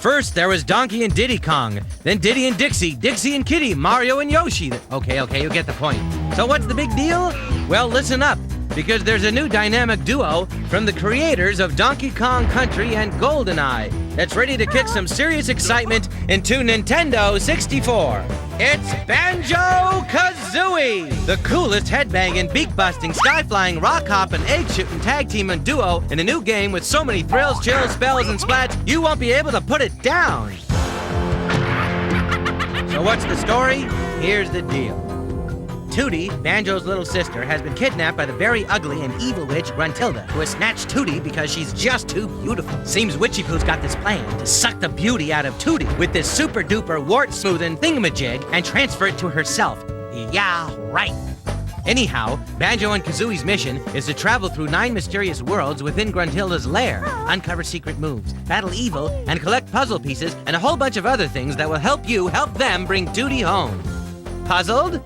First, there was Donkey and Diddy Kong. Then Diddy and Dixie, Dixie and Kitty, Mario and Yoshi. Okay, you get the point. So what's the big deal? Well, listen up, because there's a new dynamic duo from the creators of Donkey Kong Country and GoldenEye that's ready to kick some serious excitement into Nintendo 64. It's Banjo-Kazooie, the coolest headbanging, beak-busting, sky-flying, rock-hopping, egg-shooting tag team and duo in a new game with so many thrills, chills, spells, and splats, you won't be able to put it down. So what's the story? Here's the deal. Tootie, Banjo's little sister, has been kidnapped by the very ugly and evil witch Gruntilda, who has snatched Tootie because she's just too beautiful. Seems Witchy Poo's got this plan to suck the beauty out of Tootie with this super-duper wart-smoothing thingamajig and transfer it to herself. Yeah, right. Anyhow, Banjo and Kazooie's mission is to travel through 9 mysterious worlds within Gruntilda's lair, uncover secret moves, battle evil, and collect puzzle pieces and a whole bunch of other things that will help you help them bring Tootie home. Puzzled?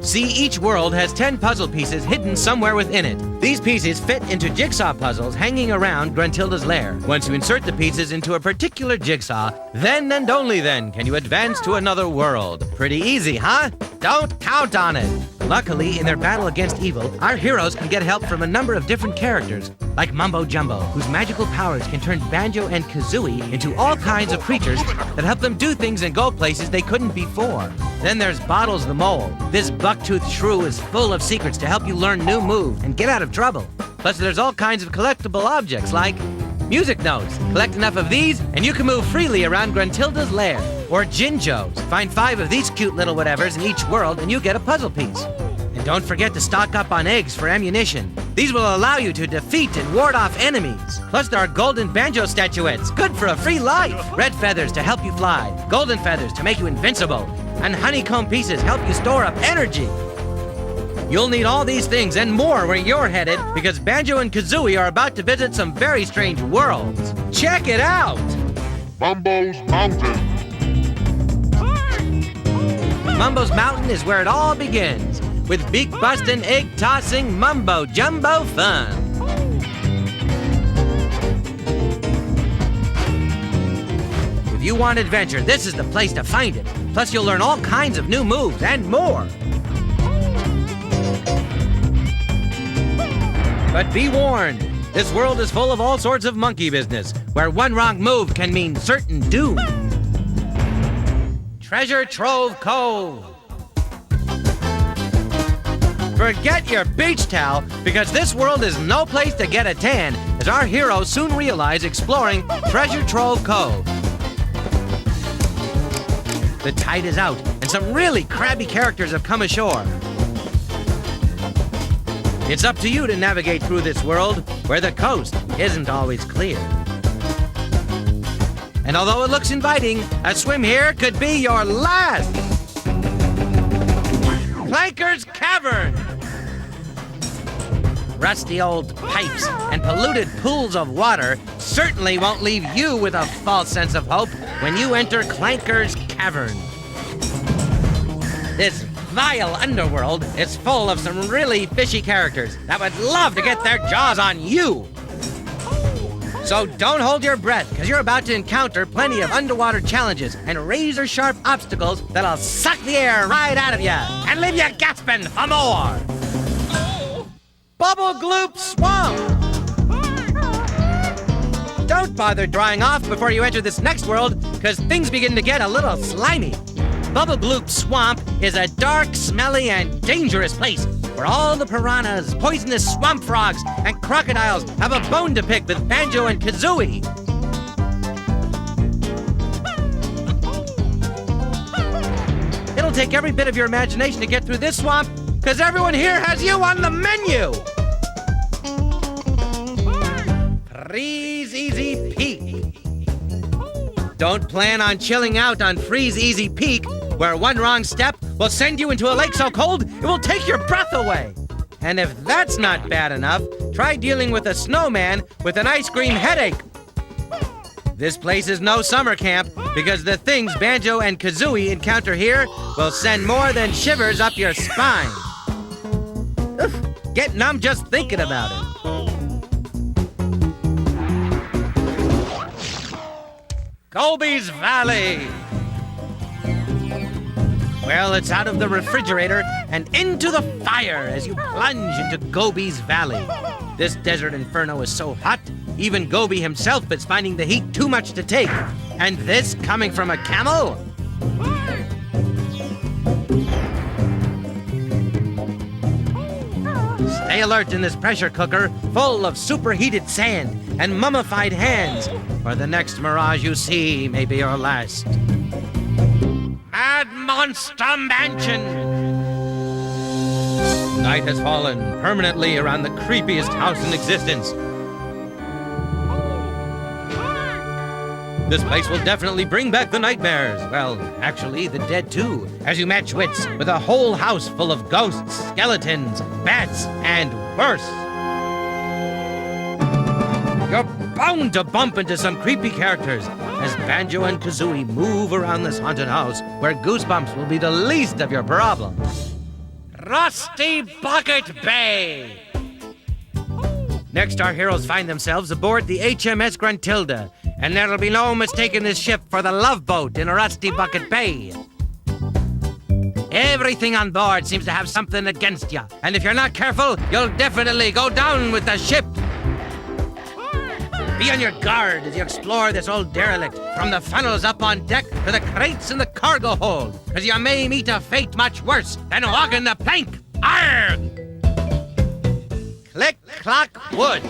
See, each world has 10 puzzle pieces hidden somewhere within it. These pieces fit into jigsaw puzzles hanging around Gruntilda's lair. Once you insert the pieces into a particular jigsaw, then and only then can you advance to another world. Pretty easy, huh? Don't count on it. Luckily, in their battle against evil, our heroes can get help from a number of different characters, like Mumbo Jumbo, whose magical powers can turn Banjo and Kazooie into all kinds of creatures that help them do things and go places they couldn't before. Then there's Bottles the Mole. This buck-toothed shrew is full of secrets to help you learn new moves and get out of trouble. Plus, there's all kinds of collectible objects like music notes. Collect enough of these, and you can move freely around Gruntilda's lair. Or Jinjos. Find 5 of these cute little whatevers in each world, and you get a puzzle piece. And don't forget to stock up on eggs for ammunition. These will allow you to defeat and ward off enemies. Plus, there are golden banjo statuettes, good for a free life. Red feathers to help you fly. Golden feathers to make you invincible. And honeycomb pieces help you store up energy. You'll need all these things and more where you're headed, because Banjo and Kazooie are about to visit some very strange worlds. Check it out! Mumbo's Mountain. Mumbo's Mountain is where it all begins, with beak-busting, egg-tossing, mumbo-jumbo fun. If you want adventure, this is the place to find it. Plus, you'll learn all kinds of new moves and more. But be warned, this world is full of all sorts of monkey business, where one wrong move can mean certain doom. Treasure Trove Cove. Forget your beach towel, because this world is no place to get a tan, as our heroes soon realize exploring Treasure Trove Cove. The tide is out, and some really crabby characters have come ashore. It's up to you to navigate through this world, where the coast isn't always clear. And although it looks inviting, a swim here could be your last. Clanker's Cavern. Rusty old pipes and polluted pools of water certainly won't leave you with a false sense of hope when you enter Clanker's Cavern. This vile underworld is full of some really fishy characters that would love to get their jaws on you. So don't hold your breath, because you're about to encounter plenty of underwater challenges and razor-sharp obstacles that'll suck the air right out of you and leave you gasping for more. Bubble Gloop Swamp! Don't bother drying off before you enter this next world, because things begin to get a little slimy. Bubble Gloop Swamp is a dark, smelly, and dangerous place where all the piranhas, poisonous swamp frogs, and crocodiles have a bone to pick with Banjo and Kazooie. It'll take every bit of your imagination to get through this swamp, because everyone here has you on the menu! Freeze Easy Peak. Don't plan on chilling out on Freeze Easy Peak, where one wrong step will send you into a lake so cold it will take your breath away. And if that's not bad enough, try dealing with a snowman with an ice cream headache. This place is no summer camp, because the things Banjo and Kazooie encounter here will send more than shivers up your spine. Oof, get numb just thinking about it. Gobi's Valley! Well, it's out of the refrigerator and into the fire as you plunge into Gobi's Valley. This desert inferno is so hot, even Gobi himself is finding the heat too much to take. And this coming from a camel? Stay alert in this pressure cooker full of superheated sand and mummified hands, or the next mirage you see may be your last. Mad Monster Mansion! Night has fallen permanently around the creepiest house in existence. This place will definitely bring back the nightmares. Well, actually, the dead too, as you match wits with a whole house full of ghosts, skeletons, bats, and worse. You're bound to bump into some creepy characters as Banjo and Kazooie move around this haunted house where goosebumps will be the least of your problems. Rusty Bucket Bay! Next, our heroes find themselves aboard the HMS Gruntilda, and there'll be no mistaking this ship for the Love Boat in Rusty Bucket Bay. Everything on board seems to have something against you, and if you're not careful, you'll definitely go down with the ship. Be on your guard as you explore this old derelict, from the funnels up on deck to the crates in the cargo hold, because you may meet a fate much worse than walking the plank. Arrgh! Click, clock, wood.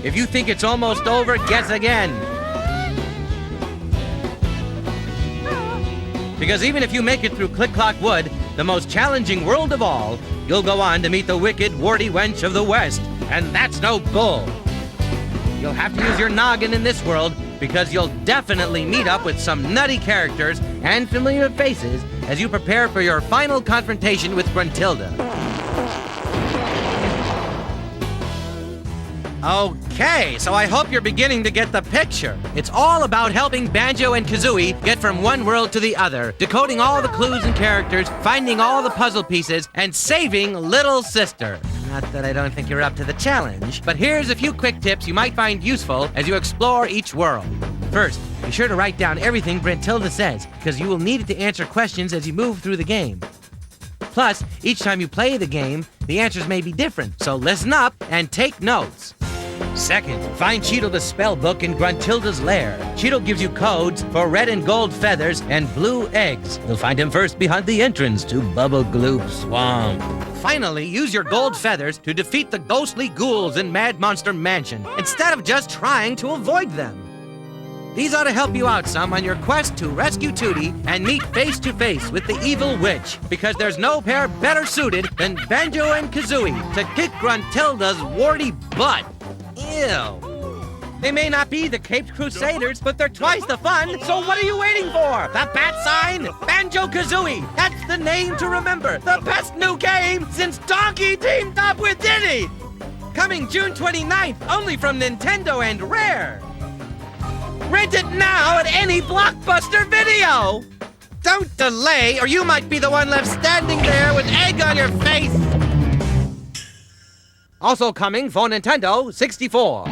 If you think it's almost over, guess again. Because even if you make it through Click Clock Wood, the most challenging world of all, you'll go on to meet the wicked, warty wench of the West. And that's no bull. You'll have to use your noggin in this world, because you'll definitely meet up with some nutty characters and familiar faces as you prepare for your final confrontation with Gruntilda. Okay, so I hope you're beginning to get the picture. It's all about helping Banjo and Kazooie get from one world to the other, decoding all the clues and characters, finding all the puzzle pieces, and saving Little Sister. Not that I don't think you're up to the challenge, but here's a few quick tips you might find useful as you explore each world. First, be sure to write down everything Gruntilda says, because you will need it to answer questions as you move through the game. Plus, each time you play the game, the answers may be different, so listen up and take notes. Second, find Cheetle the spell book in Gruntilda's lair. Cheetle gives you codes for red and gold feathers and blue eggs. You'll find him first behind the entrance to Bubble Gloop Swamp. Finally, use your gold feathers to defeat the ghostly ghouls in Mad Monster Mansion, instead of just trying to avoid them. These ought to help you out some on your quest to rescue Tootie and meet face-to-face with the evil witch, because there's no pair better suited than Banjo and Kazooie to kick Gruntilda's warty butt. Ew. They may not be the Caped Crusaders, but they're twice the fun, so what are you waiting for? The bat sign? Banjo-Kazooie! That's the name to remember! The best new game since Donkey teamed up with Diddy! Coming June 29th, only from Nintendo and Rare! Rent it now at any Blockbuster Video! Don't delay, or you might be the one left standing there with egg on your face! Also coming for Nintendo 64.